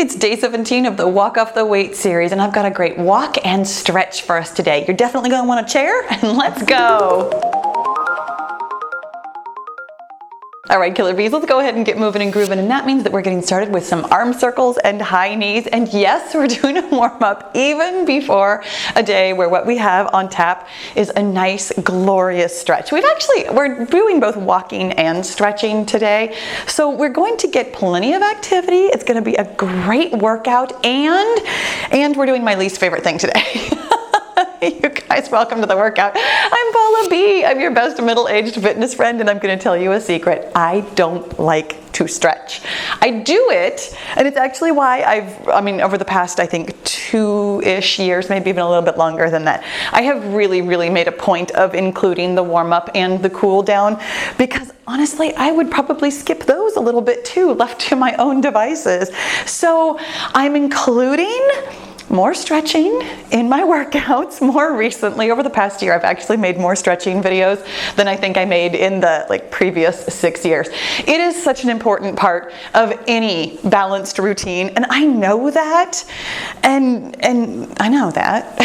It's day 17 of the Walk Off the Weight series, and I've got a great walk and stretch for us today. You're definitely going to want a chair, and let's go. All right, Killer Bees, let's go ahead and get moving and grooving, and that means that we're getting started with some arm circles and high knees, and yes, we're doing a warm-up even before a day where what we have on tap is a nice, glorious stretch. We're doing both walking and stretching today, so we're going to get plenty of activity. It's going to be a great workout, and we're doing my least favorite thing today. You guys, welcome to the workout. I'm Paula B. I'm your best middle-aged fitness friend, and I'm going to tell you a secret. I don't like to stretch. I do it, and it's actually why over the past, I think, 2-ish years, maybe even a little bit longer than that, I have really made a point of including the warm-up and the cool down, because honestly, I would probably skip those a little bit too, left to my own devices. So I'm including more stretching in my workouts. More recently, over the past year, I've actually made more stretching videos than I think I made in the previous 6 years. It is such an important part of any balanced routine, and I know that, and I know that.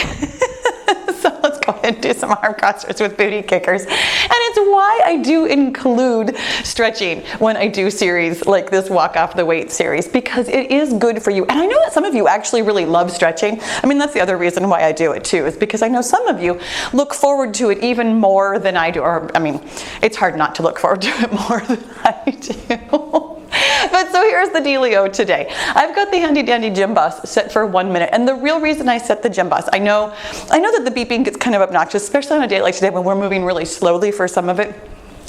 So let's go ahead and do some arm crossers with booty kickers. And it's why I do include stretching when I do series like this Walk Off the Weight series, because it is good for you. And I know that some of you actually really love stretching. I mean, that's the other reason why I do it too, is because I know some of you look forward to it even more than I do. Or, I mean, it's hard not to look forward to it more than I do. But so here's the dealio today. I've got the handy dandy gym bus set for 1 minute, and the real reason I set the gym bus, I know that the beeping gets kind of obnoxious, especially on a day like today when we're moving really slowly for some of it.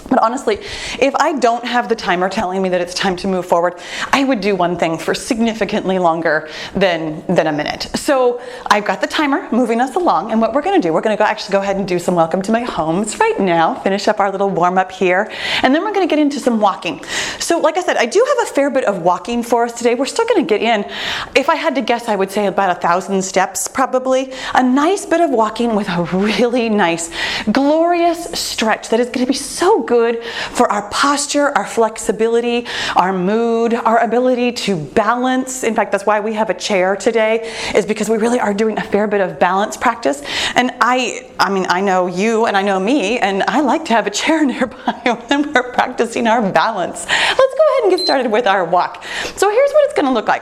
But honestly, if I don't have the timer telling me that it's time to move forward, I would do one thing for significantly longer than a minute. So I've got the timer moving us along, and what we're going to do, we're going to actually go ahead and do some welcome to my homes right now, finish up our little warm up here, and then we're going to get into some walking. So like I said, I do have a fair bit of walking for us today. We're still going to get in, if I had to guess, I would say about 1,000 steps probably. A nice bit of walking with a really nice, glorious stretch that is going to be so good for our posture, our flexibility, our mood, our ability to balance. In fact, that's why we have a chair today, is because we really are doing a fair bit of balance practice. And I know you and I know me, and I like to have a chair nearby when we're practicing our balance. Let's go ahead and get started with our walk. So here's what it's going to look like.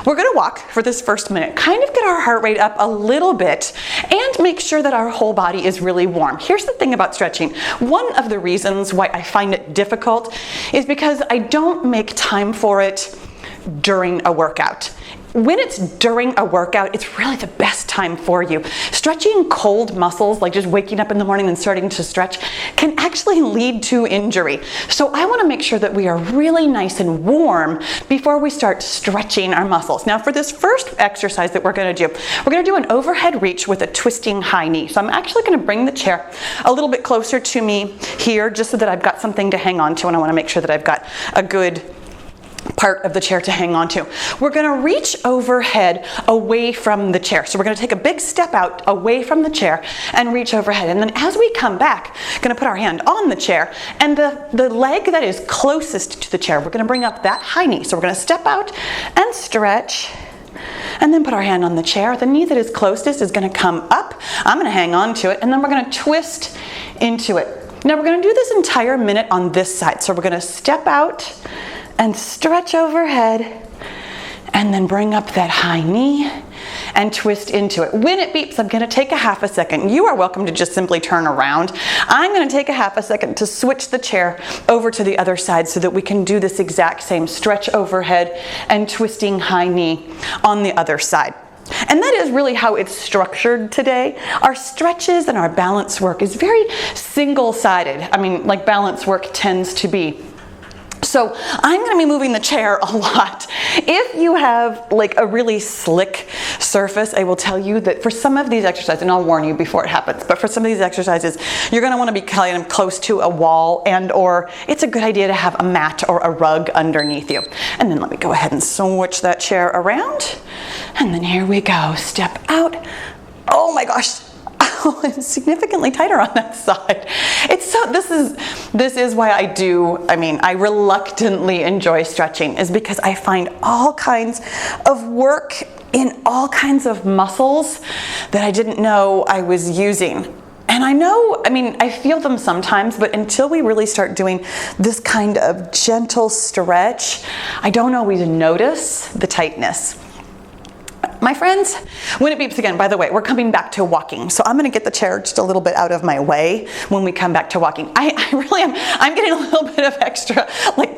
We're going to walk for this first minute, kind of get our heart rate up a little bit, and make sure that our whole body is really warm. Here's the thing about stretching. One of the reasons why I find it difficult is because I don't make time for it during a workout. When it's during a workout, it's really the best time for you. Stretching cold muscles, like just waking up in the morning and starting to stretch, can actually lead to injury. So I want to make sure that we are really nice and warm before we start stretching our muscles. Now for this first exercise that we're going to do an overhead reach with a twisting high knee. So I'm actually going to bring the chair a little bit closer to me here, just so that I've got something to hang on to, and I want to make sure that I've got a good part of the chair to hang on to. We're going to reach overhead away from the chair. So we're going to take a big step out away from the chair and reach overhead. And then as we come back, going to put our hand on the chair, and the leg that is closest to the chair, we're going to bring up that high knee. So we're going to step out and stretch, and then put our hand on the chair. The knee that is closest is going to come up. I'm going to hang on to it, and then we're going to twist into it. Now we're going to do this entire minute on this side. So we're going to step out and stretch overhead, and then bring up that high knee and twist into it. When it beeps, I'm going to take a half a second. You are welcome to just simply turn around. I'm going to take a half a second to switch the chair over to the other side so that we can do this exact same stretch overhead and twisting high knee on the other side. And that is really how it's structured today. Our stretches and our balance work is very single-sided. I mean, like balance work tends to be. So I'm going to be moving the chair a lot. If you have like a really slick surface, I will tell you that for some of these exercises, and I'll warn you before it happens, but for some of these exercises, you're going to want to be kind of close to a wall, or it's a good idea to have a mat or a rug underneath you. And then let me go ahead and switch that chair around. And then here we go. Step out. Oh my gosh. significantly tighter on that side. This is why I reluctantly enjoy stretching, is because I find all kinds of work in all kinds of muscles that I didn't know I was using. And I feel them sometimes, but until we really start doing this kind of gentle stretch, I don't always notice the tightness. My friends, when it beeps again, by the way, we're coming back to walking. So I'm going to get the chair just a little bit out of my way when we come back to walking. I really am. I'm getting a little bit of extra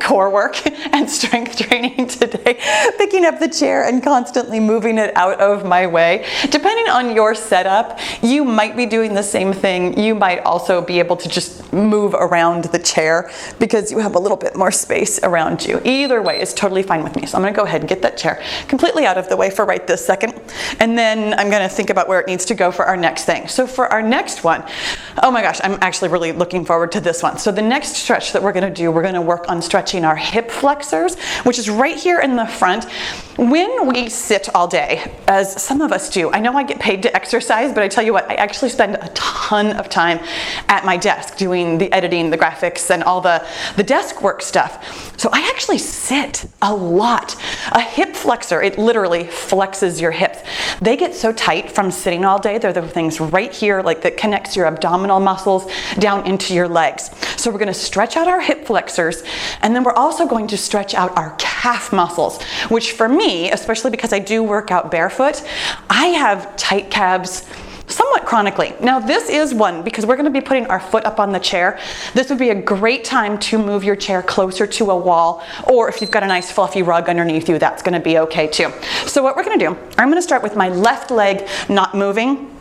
core work and strength training today, picking up the chair and constantly moving it out of my way. Depending on your setup, you might be doing the same thing. You might also be able to just move around the chair because you have a little bit more space around you. Either way is totally fine with me. So I'm going to go ahead and get that chair completely out of the way for right this second. And then I'm going to think about where it needs to go for our next thing. So for our next one, oh my gosh, I'm actually really looking forward to this one. So the next stretch that we're going to do, we're going to work on stretching our hip flexors, which is right here in the front. When we sit all day, as some of us do, I know I get paid to exercise, but I tell you what, I actually spend a ton of time at my desk doing the editing, the graphics, and all the desk work stuff. So I actually sit a lot. A hip flexor, it literally flexes your hips. They get so tight from sitting all day. They're the things right here, that connects your abdominal muscles down into your legs. So we're going to stretch out our hip flexors, and then we're also going to stretch out our calf muscles, which for me, especially because I do work out barefoot, I have tight calves somewhat chronically. Now this is one, because we're going to be putting our foot up on the chair. This would be a great time to move your chair closer to a wall, or if you've got a nice fluffy rug underneath you, that's going to be okay too. So what we're going to do, I'm going to start with my left leg not moving.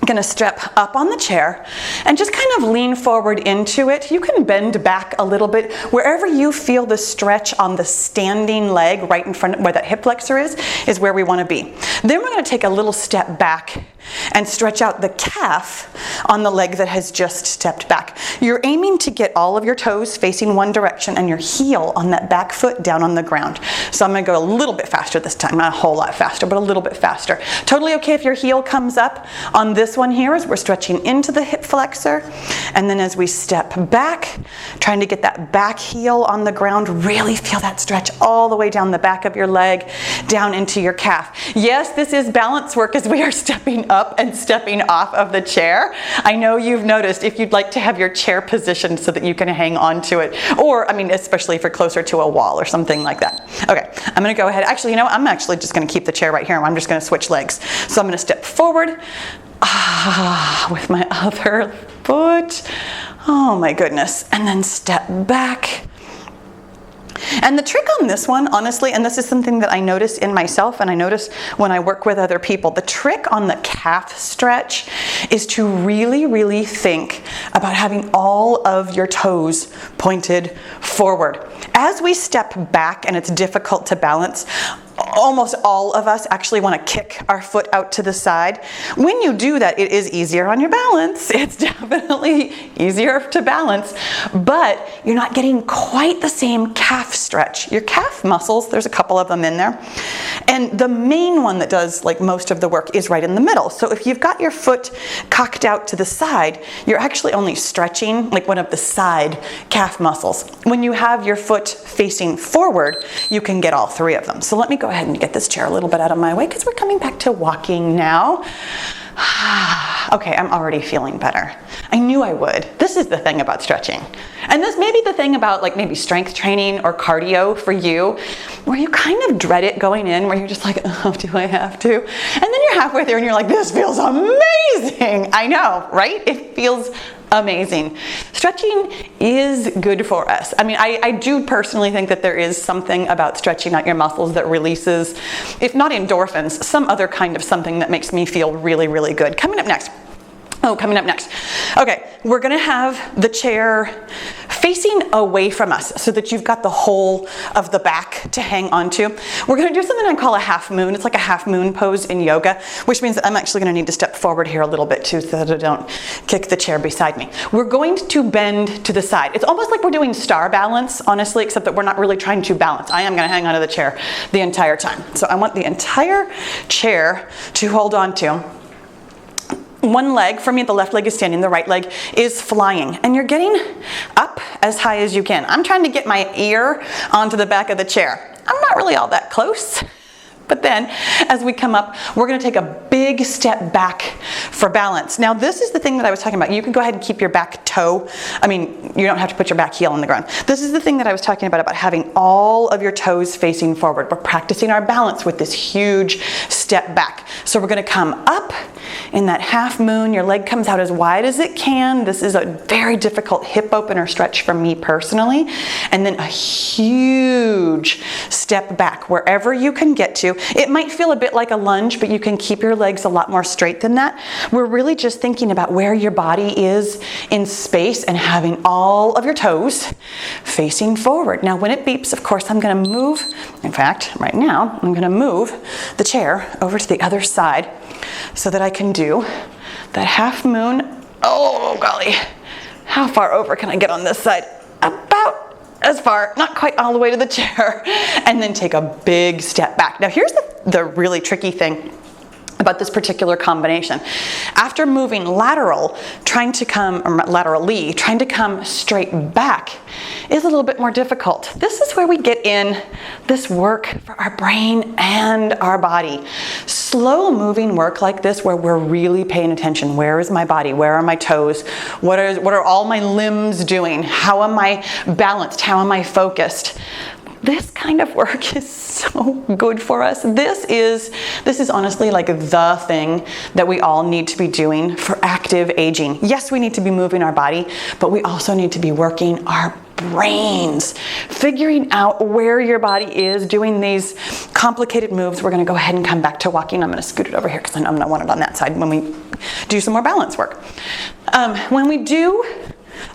I'm going to step up on the chair and just kind of lean forward into it. You can bend back a little bit. Wherever you feel the stretch on the standing leg, right in front of where that hip flexor is where we want to be. Then we're going to take a little step back and stretch out the calf on the leg that has just stepped back. You're aiming to get all of your toes facing one direction and your heel on that back foot down on the ground. So I'm going to go a little bit faster this time, not a whole lot faster, but a little bit faster. Totally okay if your heel comes up. On this one here, as we're stretching into the hip flexor, and then as we step back, trying to get that back heel on the ground, really feel that stretch all the way down the back of your leg, down into your calf. Yes, this is balance work as we are stepping up and stepping off of the chair. I know you've noticed if you'd like to have your chair positioned so that you can hang on to it, or especially if you're closer to a wall or something like that. Okay, I'm going to go ahead. Actually, I'm actually just going to keep the chair right here. I'm just going to switch legs. So I'm going to step forward with my other foot. Oh my goodness. And then step back. And the trick on this one, honestly, and this is something that I notice in myself and I notice when I work with other people, the trick on the calf stretch is to really, really think about having all of your toes pointed forward. As we step back and it's difficult to balance, almost all of us actually want to kick our foot out to the side. When you do that, it is easier on your balance. It's definitely easier to balance, but you're not getting quite the same calf stretch. Your calf muscles, there's a couple of them in there, and the main one that does most of the work is right in the middle. So if you've got your foot cocked out to the side, you're actually only stretching one of the side calf muscles. When you have your foot facing forward, you can get all three of them. So let me go ahead and get this chair a little bit out of my way because we're coming back to walking now. Okay, I'm already feeling better. I knew I would. This is the thing about stretching. And this may be the thing about maybe strength training or cardio for you, where you kind of dread it going in, where you're just like, oh, do I have to? And then you're halfway there and you're like, this feels amazing. I know, right? It feels amazing. Stretching is good for us. I do personally think that there is something about stretching out your muscles that releases, if not endorphins, some other kind of something that makes me feel really, really good. Coming up next. Okay, we're going to have the chair facing away from us so that you've got the whole of the back to hang onto. We're going to do something I call a half moon. It's like a half moon pose in yoga, which means that I'm actually going to need to step forward here a little bit too so that I don't kick the chair beside me. We're going to bend to the side. It's almost like we're doing star balance, honestly, except that we're not really trying to balance. I am going to hang onto the chair the entire time. So I want the entire chair to hold on to. one leg, for me the left leg is standing, the right leg is flying, and you're getting up as high as you can. I'm trying to get my ear onto the back of the chair. I'm not really all that close. But then, as we come up, we're going to take a big step back for balance. Now, this is the thing that I was talking about. You can go ahead and keep your back toe. You don't have to put your back heel on the ground. This is the thing that I was talking about having all of your toes facing forward. We're practicing our balance with this huge step back. So we're going to come up in that half moon. Your leg comes out as wide as it can. This is a very difficult hip opener stretch for me personally. And then a huge step back wherever you can get to. It might feel a bit like a lunge, but you can keep your legs a lot more straight than that. We're really just thinking about where your body is in space and having all of your toes facing forward. Now, when it beeps, of course, I'm going to move. In fact, right now, I'm going to move the chair over to the other side so that I can do that half moon. Oh, golly. How far over can I get on this side? About as far, not quite all the way to the chair, and then take a big step back. Now here's the really tricky thing about this particular combination. After moving laterally, trying to come straight back is a little bit more difficult. This is where we get in this work for our brain and our body. Slow moving work like this where we're really paying attention. Where is my body? Where are my toes? What are all my limbs doing? How am I balanced? How am I focused? This kind of work is so good for us. This is honestly like the thing that we all need to be doing for active aging. Yes, we need to be moving our body, but we also need to be working our brains, figuring out where your body is, doing these complicated moves. We're going to go ahead and come back to walking. I'm going to scoot it over here because I'm not want it on that side when we do some more balance work. When we do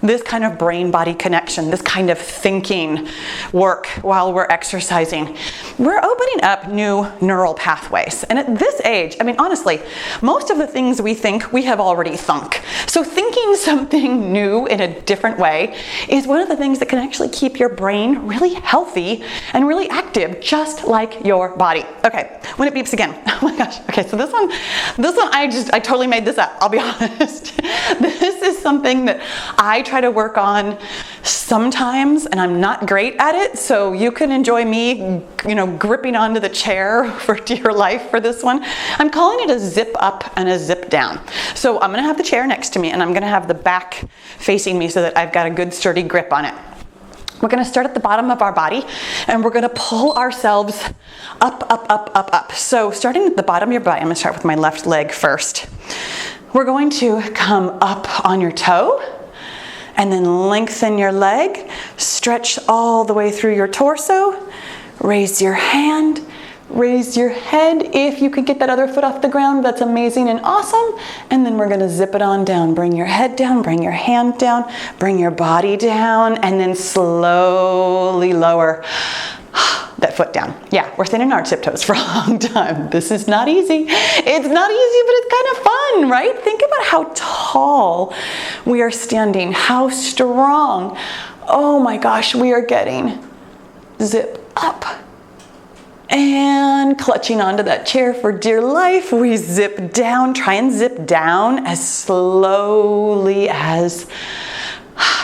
this kind of brain-body connection, this kind of thinking work while we're exercising, we're opening up new neural pathways. And at this age, honestly, most of the things we think we have already thunk. So thinking something new in a different way is one of the things that can actually keep your brain really healthy and really active, just like your body. Okay, when it beeps again. Oh my gosh. Okay, so this one, I totally made this up. I'll be honest. This is something that I try to work on sometimes, and I'm not great at it, so you can enjoy me, gripping onto the chair for dear life for this one. I'm calling it a zip up and a zip down. So I'm going to have the chair next to me, and I'm going to have the back facing me so that I've got a good sturdy grip on it. We're going to start at the bottom of our body, and we're going to pull ourselves up, up, up, up, up. So starting at the bottom of your body, I'm going to start with my left leg first. We're going to come up on your toe, and then lengthen your leg, stretch all the way through your torso, raise your hand, raise your head. If you could get that other foot off the ground, that's amazing and awesome. And then we're going to zip it on down. Bring your head down, bring your hand down, bring your body down, and then slowly lower that foot down. Yeah, we're standing on our tiptoes for a long time. This is not easy. It's not easy, but it's kind of fun, right? Think about how tall we are standing, how strong. Oh my gosh, we are getting zip up. And clutching onto that chair for dear life, we zip down. Try and zip down as slowly as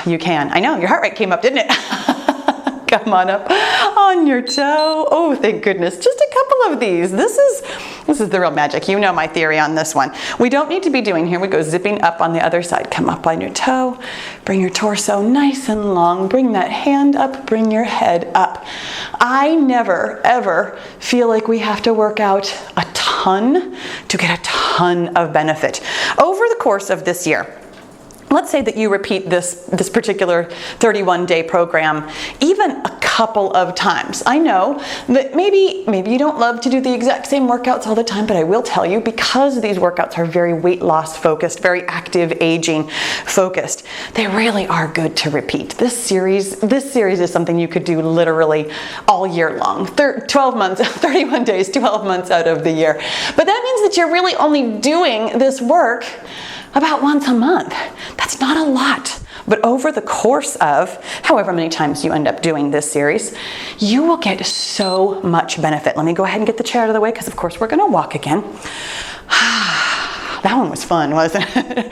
you can. I know, your heart rate came up, didn't it? Come on up on your toe. Oh, thank goodness. Just a couple of these. This is the real magic. You know my theory on this one. We don't need to be doing, here we go, zipping up on the other side. Come up on your toe. Bring your torso nice and long. Bring that hand up. Bring your head up. I never, ever feel like we have to work out a ton to get a ton of benefit. Over the course of this year, let's say that you repeat this particular 31-day program even a couple of times. I know that maybe you don't love to do the exact same workouts all the time, but I will tell you, because these workouts are very weight loss focused, very active aging focused, they really are good to repeat. This series is something you could do literally all year long. 12 months, 31 days, 12 months out of the year. But that means that you're really only doing this work about once a month. That's not a lot. But over the course of however many times you end up doing this series, you will get so much benefit. Let me go ahead and get the chair out of the way, because of course we're going to walk again. That one was fun, wasn't it?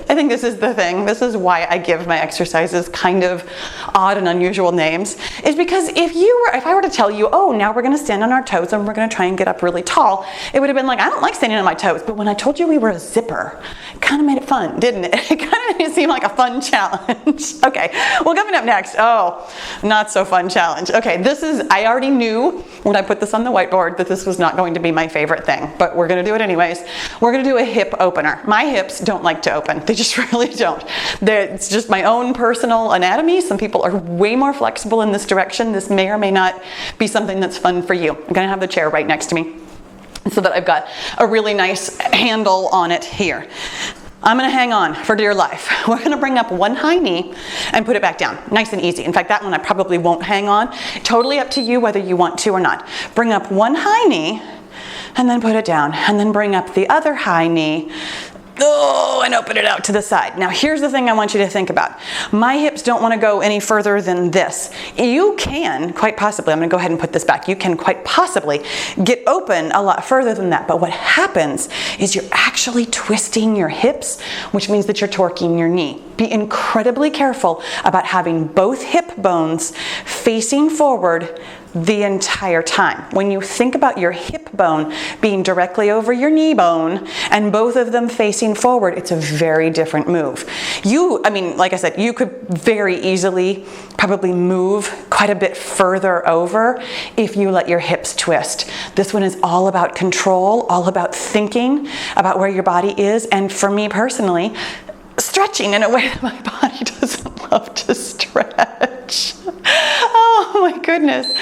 I think this is the thing. This is why I give my exercises kind of odd and unusual names, is because if I were to tell you, oh, now we're going to stand on our toes and we're going to try and get up really tall, it would have been like, I don't like standing on my toes. But when I told you we were a zipper, it kind of made it fun, didn't it? It kind of made it seem like a fun challenge. Okay, well, coming up next, oh, not so fun challenge. Okay, I already knew when I put this on the whiteboard that this was not going to be my favorite thing, but we're going to do it anyways. We're going to do a hip opener. My hips don't like to open. They just really don't. It's just my own personal anatomy. Some people are way more flexible in this direction. This may or may not be something that's fun for you. I'm going to have the chair right next to me so that I've got a really nice handle on it here. I'm going to hang on for dear life. We're going to bring up one high knee and put it back down. Nice and easy. In fact, that one I probably won't hang on. Totally up to you whether you want to or not. Bring up one high knee and then put it down. And then bring up the other high knee. Oh, and open it out to the side. Now here's the thing I want you to think about. My hips don't want to go any further than this. You can quite possibly, I'm going to go ahead and put this back, you can quite possibly get open a lot further than that. But what happens is you're actually twisting your hips, which means that you're torquing your knee. Be incredibly careful about having both hip bones facing forward the entire time. When you think about your hip bone being directly over your knee bone and both of them facing forward, it's a very different move. Like I said, you could very easily probably move quite a bit further over if you let your hips twist. This one is all about control, all about thinking about where your body is, and for me personally, stretching in a way that my body doesn't love to stretch. Oh my goodness.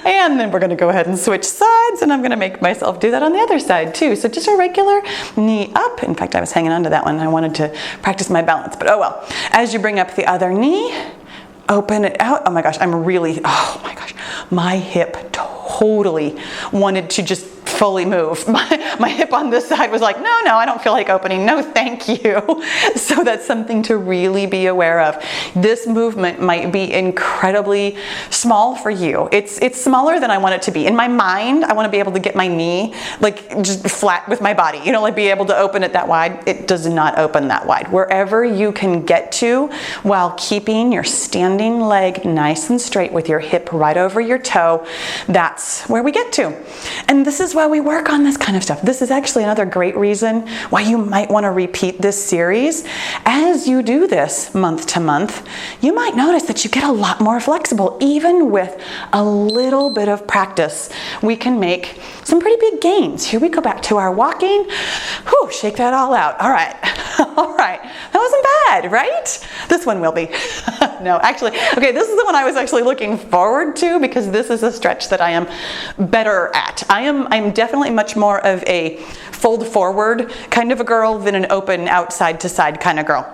And then we're going to go ahead and switch sides, and I'm going to make myself do that on the other side too. So just a regular knee up. In fact, I was hanging on to that one. I wanted to practice my balance, but oh well. As you bring up the other knee, open it out. Oh my gosh, my hip totally wanted to just fully move. My hip on this side was like, no, I don't feel like opening. No, thank you. So that's something to really be aware of. This movement might be incredibly small for you. It's smaller than I want it to be. In my mind, I want to be able to get my knee like just flat with my body, like be able to open it that wide. It does not open that wide. Wherever you can get to while keeping your standing leg nice and straight with your hip right over your toe, that's where we get to. And this is why we work on this kind of stuff. This is actually another great reason why you might want to repeat this series. As you do this month to month, you might notice that you get a lot more flexible. Even with a little bit of practice, we can make some pretty big gains. Here we go back to our walking. Whew, shake that all out. All right. All right. That wasn't bad, right? This one will be. No, actually, okay, this is the one I was actually looking forward to because this is a stretch that I am better at. I'm definitely much more of a fold forward kind of a girl than an open outside to side kind of girl.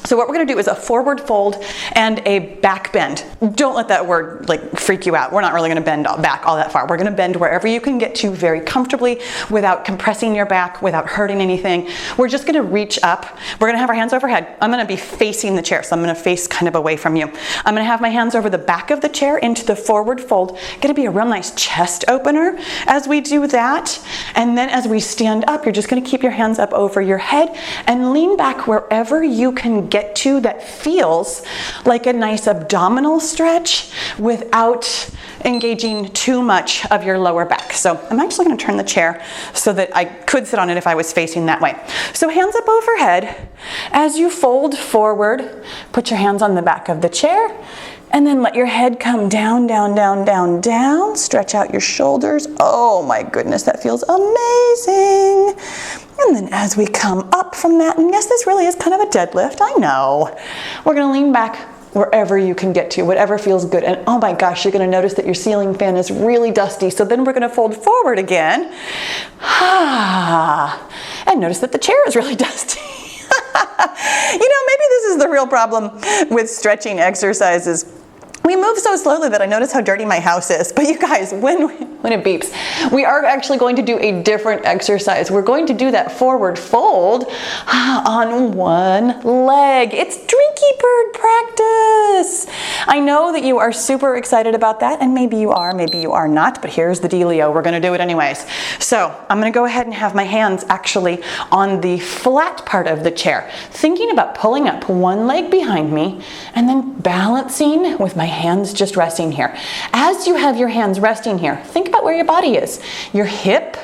So what we're going to do is a forward fold and a back bend. Don't let that word freak you out. We're not really going to bend back all that far. We're going to bend wherever you can get to very comfortably without compressing your back, without hurting anything. We're just going to reach up. We're going to have our hands overhead. I'm going to be facing the chair, so I'm going to face kind of away from you. I'm going to have my hands over the back of the chair into the forward fold. Going to be a real nice chest opener as we do that. And then as we stand up, you're just going to keep your hands up over your head and lean back wherever you can get to that feels like a nice abdominal stretch without engaging too much of your lower back. So I'm actually going to turn the chair so that I could sit on it if I was facing that way. So hands up overhead. As you fold forward, put your hands on the back of the chair and then let your head come down, down, down, down, down. Stretch out your shoulders. Oh my goodness, that feels amazing. And then as we come up from that, and yes, this really is kind of a deadlift, I know. We're going to lean back wherever you can get to, whatever feels good. And oh my gosh, you're going to notice that your ceiling fan is really dusty. So then we're going to fold forward again. And notice that the chair is really dusty. Maybe this is the real problem with stretching exercises. We move so slowly that I notice how dirty my house is. But you guys, when it beeps, we are actually going to do a different exercise. We're going to do that forward fold on one leg. It's Drinky bird practice. I know that you are super excited about that, and maybe you are not, but here's the dealio. We're gonna do it anyways. So I'm gonna go ahead and have my hands actually on the flat part of the chair, thinking about pulling up one leg behind me and then balancing with my hands just resting here. As you have your hands resting here, think about where your body is. Your hip,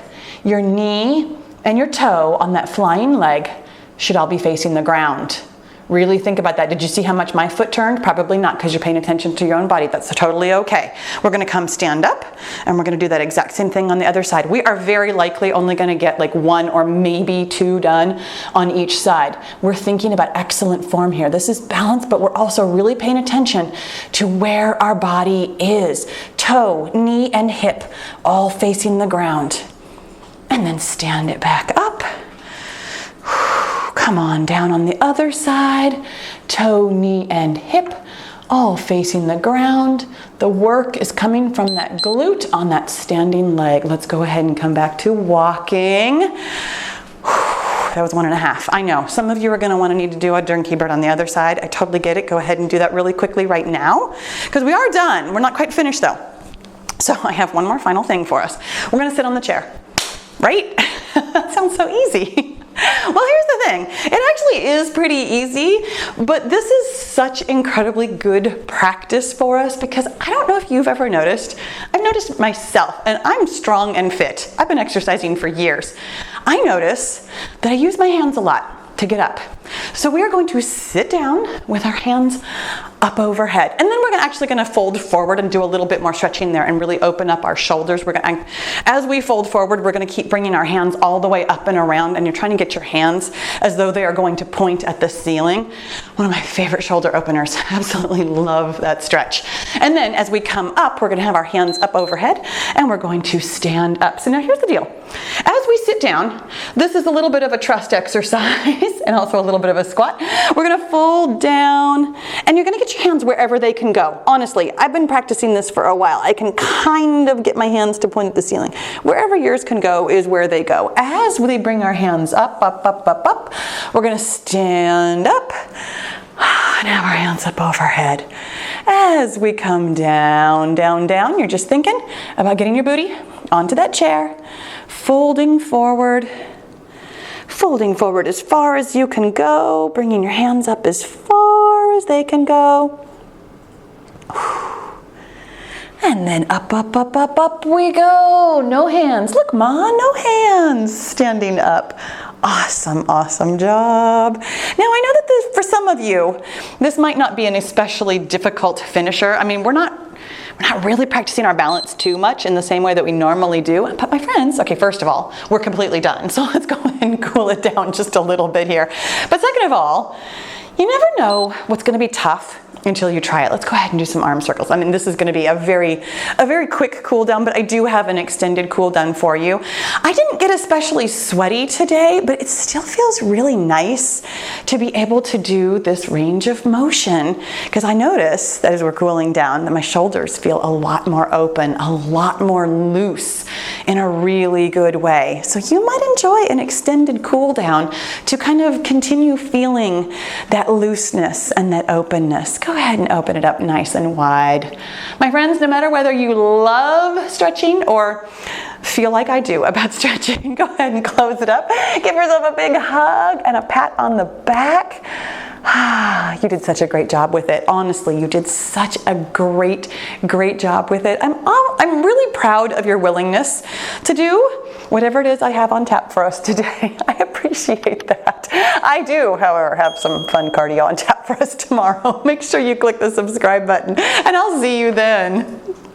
your knee, and your toe on that flying leg should all be facing the ground. Really think about that. Did you see how much my foot turned? Probably not, because you're paying attention to your own body. That's totally okay. We're gonna come stand up, and we're gonna do that exact same thing on the other side. We are very likely only gonna get like 1 or maybe 2 done on each side. We're thinking about excellent form here. This is balance, but we're also really paying attention to where our body is. Toe, knee, and hip all facing the ground. And then stand it back up. Come on down on the other side, toe, knee, and hip, all facing the ground. The work is coming from that glute on that standing leg. Let's go ahead and come back to walking. That was 1.5. I know, some of you are gonna wanna need to do a donkey bird on the other side. I totally get it. Go ahead and do that really quickly right now, because we are done. We're not quite finished though. So I have one more final thing for us. We're gonna sit on the chair, right? That sounds so easy. Well, here's the thing. It actually is pretty easy, but this is such incredibly good practice for us, because I don't know if you've ever noticed, I've noticed myself, and I'm strong and fit. I've been exercising for years. I notice that I use my hands a lot to get up. So we are going to sit down with our hands up overhead. And then we're actually gonna fold forward and do a little bit more stretching there and really open up our shoulders. As we fold forward, we're gonna keep bringing our hands all the way up and around, and you're trying to get your hands as though they are going to point at the ceiling. One of my favorite shoulder openers. Absolutely love that stretch. And then as we come up, we're gonna have our hands up overhead, and we're going to stand up. So now here's the deal. As we sit down, this is a little bit of a trust exercise and also a little bit of a squat. We're gonna fold down, and you're gonna get your hands wherever they can go. Honestly, I've been practicing this for a while. I can kind of get my hands to point at the ceiling. Wherever yours can go is where they go. As we bring our hands up, up, up, up, up, we're gonna stand up and have our hands up overhead. As we come down, down, down, you're just thinking about getting your booty onto that chair, folding forward as far as you can go, bringing your hands up as far as they can go. And then up, up, up, up, up we go. No hands. Look, Ma, no hands. Standing up. Awesome, awesome job. Now, I know that this, for some of you, this might not be an especially difficult finisher. I mean, we're not really practicing our balance too much in the same way that we normally do. But my friends, okay, first of all, we're completely done. So let's go ahead and cool it down just a little bit here. But second of all, you never know what's gonna be tough until you try it. Let's go ahead and do some arm circles. I mean, this is gonna be a very quick cool down, but I do have an extended cool down for you. I didn't get especially sweaty today, but it still feels really nice to be able to do this range of motion, because I notice that as we're cooling down that my shoulders feel a lot more open, a lot more loose in a really good way. So you might enjoy an extended cool down to kind of continue feeling that looseness and that openness. Go ahead and open it up nice and wide. My friends, no matter whether you love stretching or feel like I do about stretching, go ahead and close it up. Give yourself a big hug and a pat on the back. You did such a great job with it. Honestly, you did such a great job with it. I'm really proud of your willingness to do whatever it is I have on tap for us today. I appreciate that. I do, however, have some fun cardio on tap for us tomorrow. Make sure you click the subscribe button, and I'll see you then.